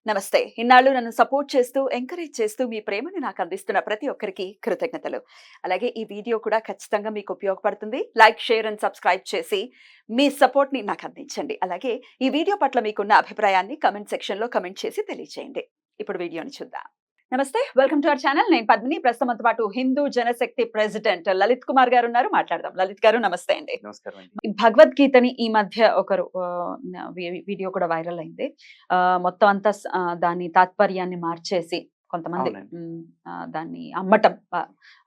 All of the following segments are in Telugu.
నమస్తే. ఇన్నాళ్ళు నన్ను సపోర్ట్ చేస్తూ, ఎంకరేజ్ చేస్తూ మీ ప్రేమని నాకు అందిస్తున్న ప్రతి ఒక్కరికి కృతజ్ఞతలు. అలాగే ఈ వీడియో కూడా ఖచ్చితంగా మీకు ఉపయోగపడుతుంది. లైక్, షేర్ అండ్ సబ్స్క్రైబ్ చేసి మీ సపోర్ట్‌ని నాకు అందించండి. అలాగే ఈ వీడియో పట్ల మీకున్న అభిప్రాయాన్ని కామెంట్ సెక్షన్‌లో కామెంట్ చేసి తెలియజేయండి. ఇప్పుడు వీడియోని చూద్దాం. నమస్తే. Welcome to our channel. నేను పద్మిని. ప్రస్తుతం మనతో పాటు హిందూ జనశక్తి ప్రెసిడెంట్ లలిత్ కుమార్ గారు ఉన్నారు. మాట్లాడదాం. లలిత్ గారు నమస్తే అండి. నమస్కారం అండి. ఈ భగవద్గీతని ఈ మధ్య ఒకరు వీడియో కూడా వైరల్ అయింది. మొత్తం అంతా దాని తాత్పర్యాన్ని మార్చేసి కొంతమంది అవునండి. దాన్ని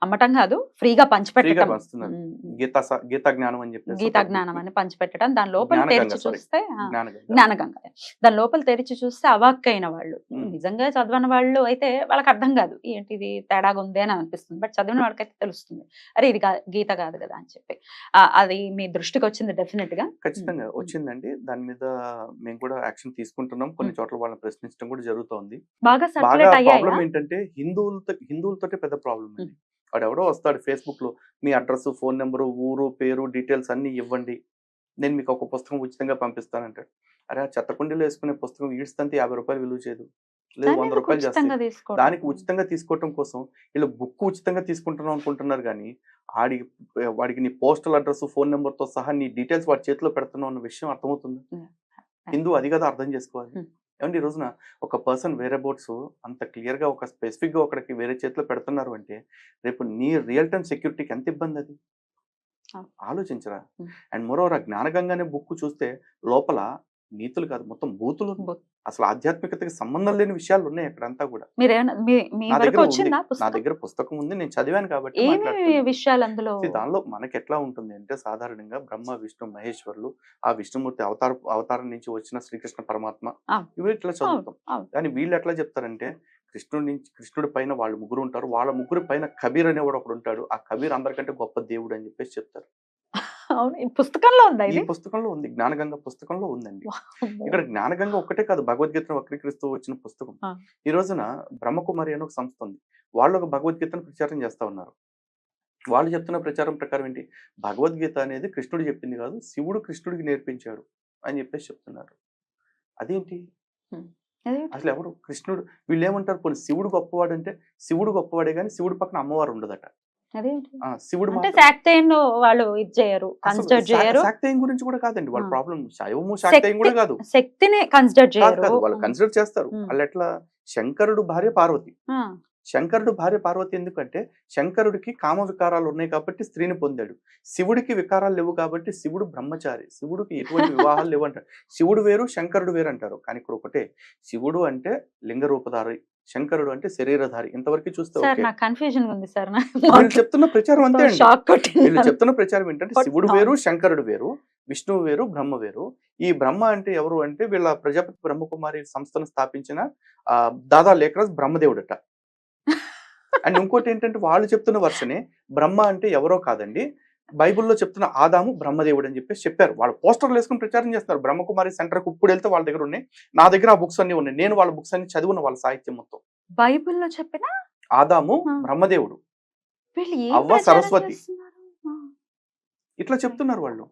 అమ్మటం కాదు, ఫ్రీగా ఫ్రీగా పంచిపెట్టడం. వస్తున్నారు. హ్మ్. గీతా జ్ఞానం అని చెప్పేసి గీతా ఒక జ్ఞానం బుక్. అని పంచిపెట్టడం. దాని లోపల జ్ఞానగంగ, తెరిచి సారీ, చూస్తే జ్ఞానగంగ. జ్ఞానగంగ. దాని లోపల తెరిచి చూస్తే అవాక్కైన వాళ్ళు, నిజంగా చదవని వాళ్ళు అయితే వాళ్ళకి అర్థం కాదు. ఏంటిది తేడాగా ఉంది అని అనిపిస్తుంది. బట్ చదివిన వాళ్ళకైతే తెలుస్తుంది. అరే ఇది గీత కాదు కదా అని చెప్పి. అది మీ దృష్టికి వచ్చింది డెఫినెట్ గా. ఖచ్చితంగా వచ్చిందండి. దాని మీద మేము కూడా యాక్షన్ తీసుకుంటున్నాం. కొన్ని చోట్ల వాళ్ళని ప్రశ్నించడం కూడా జరుగుతోంది. బాగా బాగా సర్క్యులేట్ అయ్యాయా? ప్రాబ్లం ఏంటంటే హిందువులతోటే పెద్ద ప్రాబ్లం అండి. వాడెవడో వస్తాడు ఫేస్బుక్ లో, మీ అడ్రస్, ఫోన్ నెంబరు, ఊరు, పేరు, డీటెయిల్స్ అన్ని ఇవ్వండి, నేను మీకు ఒక పుస్తకం ఉచితంగా పంపిస్తానంటాడు. అరే ఆ చెత్తకుండీలో వేసుకునే పుస్తకం ఈడ్స్తంటే ₹50 విలువ చేయదు, లేదు దాన్ని ఎందుకు ₹100 చేస్తాయి. ఉచితంగా తీసుకోవడం? దానికి ఉచితంగా తీసుకోవటం కోసం వీళ్ళు బుక్ ఉచితంగా తీసుకుంటున్నాం అనుకుంటున్నారు కానీ ఆడి వాడికి నీ పోస్టల్ అడ్రస్, ఫోన్ నెంబర్తో సహా నీ డీటెయిల్స్ వాడి చేతిలో పెడుతున్నావు అన్న విషయం అర్థమవుతుంది. హిందూ అది కదా అర్థం చేసుకోవాలి. ఏమంటే ఈ రోజున ఒక పర్సన్ వేరే బోట్స్ అంత క్లియర్గా ఒక స్పెసిఫిక్గా ఒకడికి వేరే చేతిలో పెడుతున్నారు అంటే రేపు నీ రియల్ టైమ్ సెక్యూరిటీకి ఎంత ఇబ్బంది అది ఆలోచించరా. అండ్ మోరోవర్ ఆ జ్ఞానగంగ అనే బుక్ చూస్తే లోపల నీతులు కాదు, మొత్తం బూతులు, అసలు ఆధ్యాత్మికతకి సంబంధం లేని విషయాలు ఉన్నాయి అక్కడంతా కూడా. మీ నా వరకు దగ్గర ఉంది, వచ్చిందా నా పుస్తకం? దగ్గర పుస్తకం ఉంది, నేను చదివాను కాబట్టి ఏమేమి మాట్లాడుతున్నాను. విషయాలు అందులో? దానిలో మనకి ఎట్లా ఉంటుంది అంటే సాధారణంగా బ్రహ్మ, విష్ణు, మహేశ్వరులు, ఆ విష్ణుమూర్తి అవతారం నుంచి వచ్చిన శ్రీకృష్ణ పరమాత్మ, ఇవి ఇట్లా చదువుతాం. కానీ వీళ్ళు ఎట్లా చెప్తారంటే కృష్ణుడి పైన వాళ్ళు ముగ్గురు ఉంటారు, వాళ్ళ ముగ్గురు పైన కబీర్ అనేవాడు ఒకడు ఉంటాడు, ఆ కబీర్ అందరికంటే గొప్ప దేవుడు అని చెప్పేసి చెప్తారు. అవును, ఈ పుస్తకంలో ఉందా ఈ ఇది? పుస్తకంలో ఉంది, జ్ఞానగంగ పుస్తకంలో ఉందండి. వామ్మో! ఇక్కడ జ్ఞానగంగ ఒక్కటే కాదు, భగవద్గీతను వక్రీకరిస్తూ వచ్చిన పుస్తకం. ఆ. ఈ రోజున బ్రహ్మకుమారి అని ఒక సంస్థ ఉంది. వాళ్ళు ఒక భగవద్గీతను ప్రచారం చేస్తా ఉన్నారు. వాళ్ళు చెప్తున్న ప్రచారం ప్రకారం ఏంటి, భగవద్గీత అనేది కృష్ణుడు చెప్పింది కాదు, శివుడు కృష్ణుడికి నేర్పించాడు అని చెప్పేసి చెప్తున్నారు. అదేంటి అదేంటి? అసలు ఎవరు కృష్ణుడు? వీళ్ళు ఏమంటారు, పోనీ శివుడు గొప్పవాడు అంటే శివుడు గొప్పవాడే కానీ శివుడు పక్కన అమ్మవారు ఉండదట. అదేంటి? శివుడు అంటే మాత్రం శాక్తేయున్ వాళ్ళు ఇది చేయరు, అసలు కన్సిడర్ చేయరు. శాక్తేయం గురించి కూడా కాదండి వాళ్ళ ఆ. ప్రాబ్లం. శైవము శాక్తేయం కూడా కాదు. శక్తిని కన్సిడర్ కాదు చేయరు. కాదు వాళ్ళు కన్సిడర్ చేస్తారు. వాళ్ళు ఎట్లా, శంకరుడు భార్య పార్వతి. శంకరుడు భార్య పార్వతి ఎందుకంటే శంకరుడికి కామ వికారాలు ఉన్నాయి కాబట్టి స్త్రీని పొందాడు. శివుడికి వికారాలు లేవు కాబట్టి శివుడు బ్రహ్మచారి, శివుడికి ఎటువంటి వివాహాలు లేవు అంటారు. శివుడు వేరు, శంకరుడు వేరు అంటారు. కానీ ఇక్కడ ఒకటే, శివుడు అంటే లింగ రూపధారి, శంకరుడు అంటే శరీరధారి. ఇంతవరకు చూస్తే సార్ ఓకే. నాకు కన్ఫ్యూజన్ ఉంది సార్. వీళ్ళు చెప్తున్న ప్రచారం అంతే అండి. షాక్ కొట్టింది. వీళ్ళు చెప్తున్న ప్రచారం ఏంటంటే శివుడు వేరు, అవును. శంకరుడు వేరు, విష్ణువు వేరు, బ్రహ్మ వేరు. ఈ బ్రహ్మ అంటే ఎవరు అంటే వీళ్ళ ప్రజాపతి బ్రహ్మకుమారి సంస్థను స్థాపించిన దాదా లేఖరాజ్ బ్రహ్మదేవుడట. అండ్ ఇంకోటి ఏంటంటే వాళ్ళు చెప్తున్న వర్షనే బ్రహ్మ అంటే ఎవరో కాదండి, బైబిల్లో చెప్తున్న ఆదాము బ్రహ్మదేవుడు అని చెప్పేసి చెప్పారు. వాళ్ళు పోస్టర్లు వేసుకుని ప్రచారం చేస్తున్నారు. బ్రహ్మకుమారి సెంటర్కి ఇప్పుడు వెళ్తే వాళ్ళ దగ్గర ఉన్నాయి, నా దగ్గర ఆ బుక్స్ అన్ని ఉన్నాయి, నేను వాళ్ళ బుక్స్ అన్ని చదివిన, వాళ్ళ సాహిత్యం మొత్తం. బైబిల్లో చెప్పిన ఆదాము బ్రహ్మదేవుడు, వీళ్ళు ఏం అవ్వ ప్రచారం సరస్వతి, చేస్తున్నారు? ఇట్లా చెప్తున్నారు వాళ్ళు.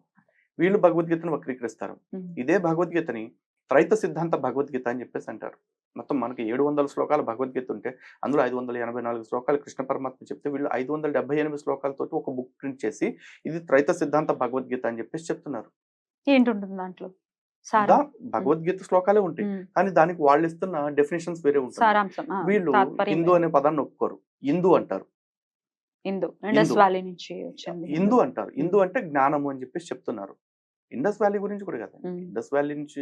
వీళ్ళు భగవద్గీతను వక్రీకరిస్తారు. ఇదే భగవద్గీతని త్రైత సిద్ధాంత భగవద్గీత అని చెప్పేసి అంటారు. మొత్తం మనకి 700 శ్లోకాల భగవద్గీత ఉంటే అందులో 584 శ్లోకాలు కృష్ణ పరమాత్మ చెప్తే వీళ్ళు 578 శ్లోకాలతోటి ఒక బుక్ ప్రింట్ చేసి ఇది త్రైత సిద్ధాంత భగవద్గీత అని చెప్పేసి చెప్తున్నారు. ఏంటుంటుంది దాంట్లో? భగవద్గీత శ్లోకాలే ఉంటాయి, కానీ దానికి వాళ్ళు ఇస్తున్న డెఫినేషన్స్ వేరే ఉంటాయి. సారాంశం, వీళ్ళు హిందూ అనే పదాన్ని ఒప్పుకోరు, హిందూ అంటారు. ఇండస్ వ్యాలీ నుంచి వచ్చింది హిందూ అంటారు. హిందూ అంటే జ్ఞానము అని చెప్పేసి చెప్తున్నారు. ఇండస్ వ్యాలీ గురించి కూడా కదా, ఇండస్ వ్యాలీ నుంచి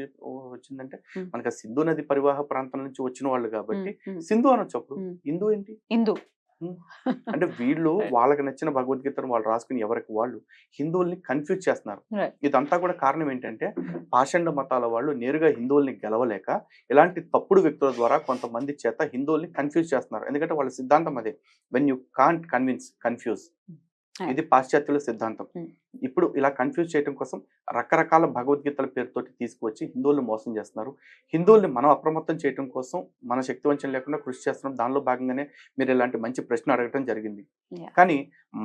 వచ్చిందంటే మనకి సింధు నది పరివాహ ప్రాంతం నుంచి వచ్చిన వాళ్ళు కాబట్టి సింధు అనొచ్చు. అప్పుడు హిందూ ఏంటి? హిందూ అంటే వీళ్ళు వాళ్ళకి నచ్చిన భగవద్గీతను వాళ్ళు రాసుకుని ఎవరికి వాళ్ళు హిందువుల్ని కన్ఫ్యూజ్ చేస్తున్నారు. ఇదంతా కూడా కారణం ఏంటంటే పాషండ మతాల వాళ్ళు నేరుగా హిందువుల్ని గెలవలేక ఇలాంటి తప్పుడు వ్యక్తుల ద్వారా కొంతమంది చేత హిందువుల్ని కన్ఫ్యూజ్ చేస్తున్నారు. ఎందుకంటే వాళ్ళ సిద్ధాంతం అదే, when you can't convince confuse. ఇది పాశ్చాత్యుల సిద్ధాంతం. ఇప్పుడు ఇలా కన్ఫ్యూజ్ చేయడం కోసం రకరకాల భగవద్గీతల పేరుతోటి తీసుకువచ్చి హిందువుల్ని మోసం చేస్తున్నారు. హిందువుల్ని మనం అప్రమత్తం చేయడం కోసం మన శక్తివంచన లేకుండా కృషి చేస్తున్నాం. దానిలో భాగంగానే మీరు ఇలాంటి మంచి ప్రశ్న అడగటం జరిగింది. కానీ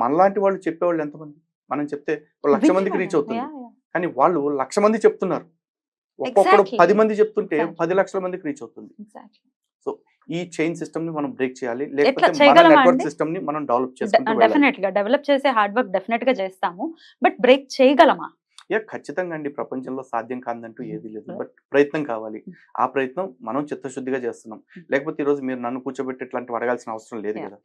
మనలాంటి వాళ్ళు చెప్పేవాళ్ళు ఎంతమంది? మనం చెప్తే 1,00,000 మందికి రీచ్ అవుతుంది, కానీ వాళ్ళు 1,00,000 మంది చెప్తున్నారు. ఒక్కొక్కడు Exactly. 10 మంది చెప్తుంటే Exactly. 10 లక్షల మందికి రీచ్ అవుతుంది. Exactly. సో ఈ చైన్ సిస్టమ్ ని మనం బ్రేక్ చేయాలి, ఎట్లా లేకపోతే మన చేయగలమా నెట్వర్క్ అండి? సిస్టమ్ ని మనం డెవలప్ చేసుకుంటూ వెళ్ళాలి. డెఫినెట్ గా డెవలప్ చేసే హార్డ్ వర్క్ డెఫినెట్ గా చేస్తాము, బట్ బ్రేక్ చేయగలమా? ఖచ్చితంగా అండి. ప్రపంచంలో సాధ్యం కాదంటూ ఏది లేదు, బట్ ప్రయత్నం కావాలి. ఆ ప్రయత్నం మనం చిత్తశుద్ధిగా చేస్తున్నాం. లేకపోతే ఈ రోజు మీరు నన్ను కూర్చోబెట్టి ఇట్లాంటివి అడగాల్సిన అవసరం లేదు కదా.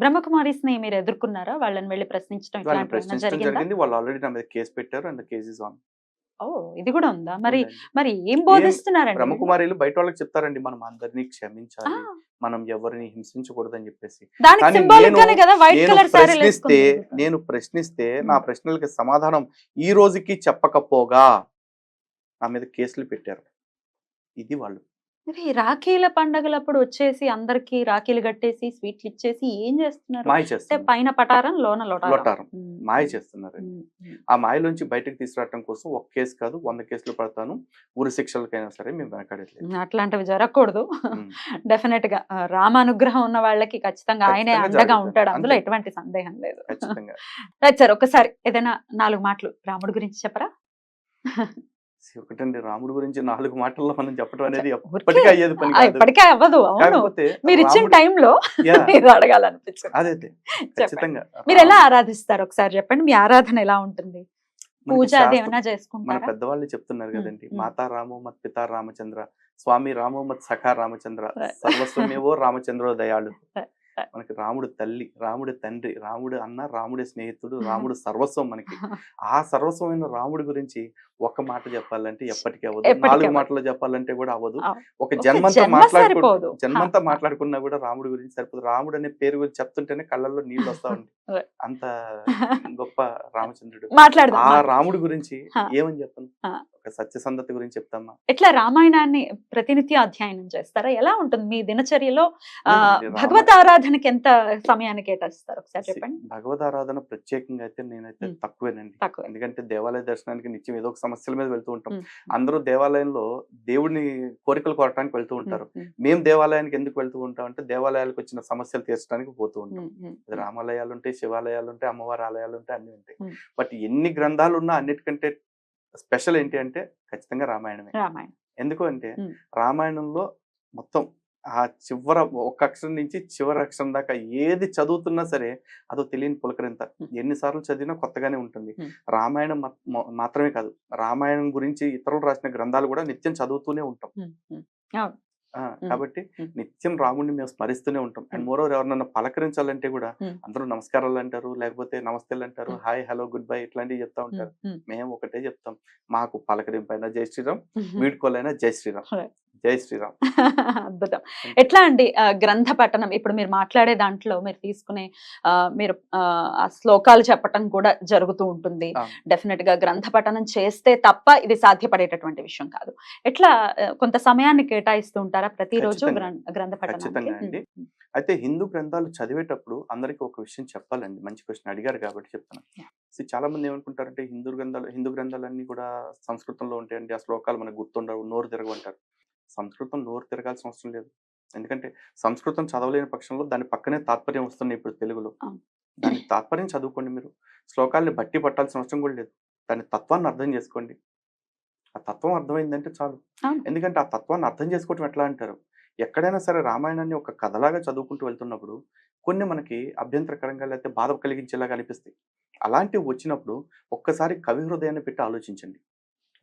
బ్రహ్మకుమారీస్ ని మీరు ఎదుర్కొన్నారా? వాళ్ళని వెళ్ళి ప్రశ్నించడం వాళ్ళని ఇట్లాంటివి ఏమైనా ప్రశ్నించడం జరిగిందా? జరిగింది. వాళ్ళు ఆల్రెడీ నా మీద కేసు పెట్టారు అండ్ కేస్ ఇస్ ఆన్. ఓ, ఇది కూడా ఉందా? మరి ఉందండి. మరి ఏం బోధిస్తున్నారండి వీళ్ళు? బ్రహ్మకుమారీలు బయట వాళ్ళకి చెప్తారండి, మనం అందరినీ ఆ, క్షమించాలి, మనం ఎవరిని హింసించకూడదని చెప్పేసి. దానికి కానీ సింబాలిక్ గానే కదా వైట్ నేను కలర్ శారీలు ప్రశ్నిస్తే వేసుకుని నేను ప్రశ్నిస్తే నా ప్రశ్నలకి సమాధానం ఈ రోజుకి చెప్పకపోగా నా మీద కేసులు పెట్టారు. ఇది వాళ్ళు. మరి రాఖీల పండగలప్పుడు వచ్చేసి అందరికి రాఖీలు కట్టేసి స్వీట్లు ఇచ్చేసి ఏం చేస్తున్నారు? మాయ అంటే చేస్తున్నారు, పైన పటారం లోన లొటారం. లొటారం మాయ చేస్తున్నారు. ఆ మాయలోంచి బయటకు తీసుకురావడం కోసం ఒక కేసు కాదు 100 కేసులు పడతాను, ఊరి శిక్షలకైనా సరే మేము వెనకాడట్లేదు. అట్లాంటివి జరగకూడదు. ఉమ్. డెఫినెట్ గా రామానుగ్రహం ఉన్న వాళ్ళకి ఖచ్చితంగా ఆయనే ఖచ్చితంగా అండగా జరుగుతుంది. ఉంటాడు, అందులో అంతే. ఎటువంటి సందేహం లేదు. ఖచ్చితంగా. రైట్ సార్, ఒకసారి ఏదైనా 4 మాటలు రాముడి గురించి చెప్పరా? ఒకటండి, రాముడి గురించి 4 మాటల్లో మనం చెప్పడం అనేది ఊరికే ఎప్పటికీ అయ్యేది పని కాదు. ఇప్పటికే అవ్వదు. అవును, కాకపోతే మీరు ఇచ్చిన రాముడు టైంలో యా ఇది అడగాలనిపించింది. అదైతే చెప్పండి, ఖచ్చితంగా మీరు ఎలా ఆరాధిస్తారు? ఒకసారి చెప్పండి, మీ ఆరాధన ఎలా ఉంటుంది? మనకి పూజ అది శాస్త్రం ఏమైనా మన చేసుకుంటారా? పెద్దవాళ్ళు చెప్తున్నారు ఉమ్, కదండి, ఉమ్. మాతా రామో మత్ పితా రామచంద్ర, స్వామి రామో మత్ సఖా రామచంద్ర, Right. సర్వస్వమేవో రామచంద్రో దయాళు. Right. Right. మనకి రాముడు తల్లి, రాముడు తండ్రి, రాముడు అన్న, రాముడి స్నేహితుడు, రాముడు సర్వస్వం మనకి. ఆ సర్వస్వమైన రాముడి గురించి ఒక్క మాట చెప్పాలంటే ఎప్పటికీ అవ్వదు, ఎప్పటికీ 4 అవ్వదు. మాటల్లో చెప్పాలంటే కూడా అవ్వదు. ఆ, ఒక ఒక జన్మంతా జన్మ సరిపోదు. జన్మంతా మాట్లాడుకున్నా కూడా రాముడి గురించి సరిపోదు. రాముడు అనే పేరు గురించి చెప్తుంటేనే కళ్ళల్లో నీళ్ళు వస్తా ఉంటాయి. Right. అంత గొప్ప రామచంద్రుడు. మాట్లాడదాం, ఆ మాట్లాడదాం. రాముడి గురించి హా. ఏమని చెప్పను, హా. ఒక సత్యసంధత గురించి చెప్తామా. ఎట్లా రామాయణాన్ని ప్రతినిత్యం అధ్యయనం చేస్తారా? ఎలా ఉంటుంది మీ దినచర్యలో? లేదండి, భగవత్ ఆరాధనకి ఎంత సమయాన్ని కేటాయిస్తారు? ఒకసారి చెప్పండి. భగవద్ ఆరాధన ప్రత్యేకంగా అయితే నేనైతే ఉమ్. తక్కువేనండి. తక్కువ. ఎందుకంటే దేవాలయ దర్శనానికి నిత్యం ఏదో ఒక సమస్యల మీద వెళ్తూ ఉంటాం. ఉమ్, అందరూ దేవాలయంలో దేవుడిని కోరికలు కోరటానికి వెళ్తూ ఉంటారు. ఉమ్, మేము దేవాలయానికి ఎందుకు వెళ్తూ ఉంటాం అంటే దేవాలయాలకు వచ్చిన సమస్యలు తీర్చడానికి పోతూ ఉంటాం. అది రామాలయాలు ఉంటాయి, శివాలయాలు ఉంటాయి, అమ్మవారి ఆలయాలు ఉంటాయి, అన్ని ఉంటాయి. ఉమ్. బట్ ఎన్ని గ్రంథాలు ఉన్నా అన్నిటికంటే స్పెషల్ ఏంటి అంటే ఖచ్చితంగా రామాయణమే. రామాయణం. ఎందుకు అంటే ఉమ్. రామాయణంలో మొత్తం ఆ చివర ఒక అక్షరం నుంచి చివరి అక్షరం దాకా ఏది చదువుతున్నా సరే అదో తెలియని పులకరింత. ఎన్నిసార్లు చదివినా కొత్తగానే ఉంటుంది. రామాయణం మాత్రమే కాదు, రామాయణం గురించి ఇతరులు రాసిన గ్రంథాలు కూడా నిత్యం చదువుతూనే ఉంటాం. అవును. కాబట్టి నిత్యం రాముడిని మేము స్మరిస్తూనే ఉంటాం. అండ్ మోరోవర్ ఎవరినన్నా పలకరించాలంటే కూడా అందరూ నమస్కారాలు అంటారు, లేకపోతే నమస్తేలు అంటారు, హాయ్ హలో గుడ్ బై ఇట్లాంటివి చెప్తా ఉంటారు. మేము ఒకటే చెప్తాం, మాకు పలకరింపైనా జై శ్రీరామ్, వీడుకోలైనా జై శ్రీరామ్, జై శ్రీరామ్. అద్భుతం. ఎట్లా అండి గ్రంథ పఠనం? ఇప్పుడు మీరు మాట్లాడే దాంట్లో మీరు తీసుకునే మీరు ఆ శ్లోకాలు చెప్పటం కూడా జరుగుతూ ఉంటుంది. డెఫినెట్ గా గ్రంథ పఠనం చేస్తే తప్ప ఇది సాధ్యపడేటటువంటి విషయం కాదు. ఎట్లా కొంత సమయాన్ని కేటాయిస్తూ ఉంటారా ప్రతిరోజు గ్రంథ ఖచ్చితంగా అండి. అయితే హిందూ గ్రంథాలు చదివేటప్పుడు అందరికి ఒక విషయం చెప్పాలండి. మంచి క్వశ్చన్ అడిగారు కాబట్టి చెప్తాను. చాలా మంది ఏమనుకుంటారంటే హిందూ గ్రంథాలన్నీ కూడా సంస్కృతంలో ఉంటాయండి, ఆ శ్లోకాలు మనకు గుర్తుండవు, నోరు తిరగమంటారు. సంస్కృతం నోరు తిరగాల్సిన అవసరం లేదు. ఎందుకంటే సంస్కృతం చదవలేని పక్షంలో దాని పక్కనే తాత్పర్యం వస్తున్నాయి ఇప్పుడు తెలుగులో. దాని తాత్పర్యం చదువుకోండి. మీరు శ్లోకాలని బట్టి పట్టాల్సిన అవసరం కూడా లేదు. దాని తత్వాన్ని అర్థం చేసుకోండి. ఆ తత్వం అర్థమైందంటే చాలు. ఎందుకంటే ఆ తత్వాన్ని అర్థం చేసుకోవటం ఎట్లా అంటారు, ఎక్కడైనా సరే రామాయణాన్ని ఒక కథలాగా చదువుకుంటూ వెళ్తున్నప్పుడు కొన్ని మనకి అభ్యంతరకరంగా లేకపోతే బాధ కలిగించేలాగా అనిపిస్తాయి. అలాంటివి వచ్చినప్పుడు ఒక్కసారి కవి హృదయాన్ని పెట్టి ఆలోచించండి,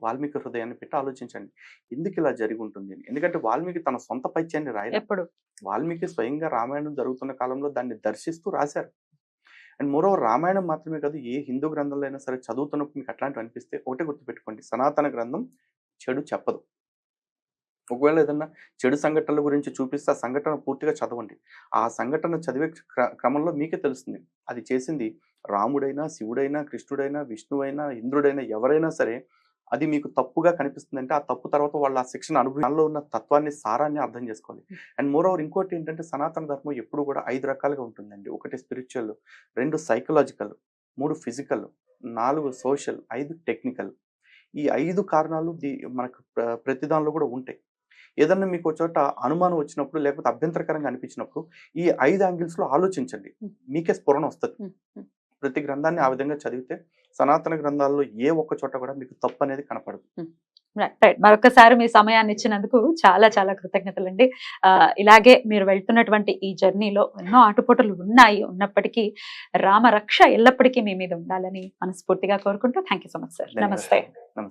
వాల్మీకి హృదయాన్ని పెట్టి ఆలోచించండి, ఎందుకు ఇలా జరిగి ఉంటుంది అని. ఎందుకంటే వాల్మీకి తన సొంత పైత్యాన్ని రాయలేదు. వాల్మీకి స్వయంగా రామాయణం జరుగుతున్న కాలంలో దాన్ని దర్శిస్తూ రాశారు. అండ్ మోరోవర్ రామాయణం మాత్రమే కాదు, ఏ హిందూ గ్రంథంలో అయినా సరే చదువుతున్నప్పుడు మీకు అట్లాంటివి అనిపిస్తే ఒకటే గుర్తుపెట్టుకోండి, సనాతన గ్రంథం చెడు చెప్పదు. ఒకవేళ ఏదన్నా చెడు సంఘటనల గురించి చూపిస్తే ఆ సంఘటన పూర్తిగా చదవండి. ఆ సంఘటన చదివే క్రమంలో మీకే తెలుస్తుంది అది చేసింది రాముడైనా, శివుడైనా, కృష్ణుడైనా, విష్ణువైనా, ఇంద్రుడైనా, ఎవరైనా సరే అది మీకు తప్పుగా కనిపిస్తుందంటే ఆ తప్పు తర్వాత వాళ్ళు ఆ శిక్షణ అనుభవంలో ఉన్న తత్వాన్ని, సారాన్ని అర్థం చేసుకోవాలి. అండ్ మోరోవర్ ఇంకోటి ఏంటంటే సనాతన ధర్మం ఎప్పుడు కూడా 5 రకాలుగా ఉంటుందండి. 1 spiritual, 2 psychological, 3 physical, 4 social, 5 technical. ఈ 5 కారణాలు మనకు ప్రతి దానిలో కూడా ఉంటాయి. ఏదన్నా మీకు ఒక చోట అనుమానం వచ్చినప్పుడు లేకపోతే అభ్యంతరకరంగా అనిపించినప్పుడు ఈ 5 యాంగిల్స్లో ఆలోచించండి, మీకే స్ఫురణ వస్తుంది. ప్రతి గ్రంథాన్ని ఆ విధంగా చదివితే సనాతన గ్రంథాల్లో ఏ ఒక్క చోట కూడా మీకు తప్పు అనేది కనపడదు. రైట్. మరొకసారి మీ సమయాన్ని ఇచ్చినందుకు చాలా చాలా కృతజ్ఞతలండి. ఇలాగే మీరు వెళ్తున్నటువంటి ఈ జర్నీలో ఎన్నో ఆటుపోటులు ఉన్నప్పటికీ రామరక్ష ఎల్లప్పటికీ మీ మీద ఉండాలని మనస్ఫూర్తిగా కోరుకుంటూ thank you so much sir. నమస్తే. నమస్తే.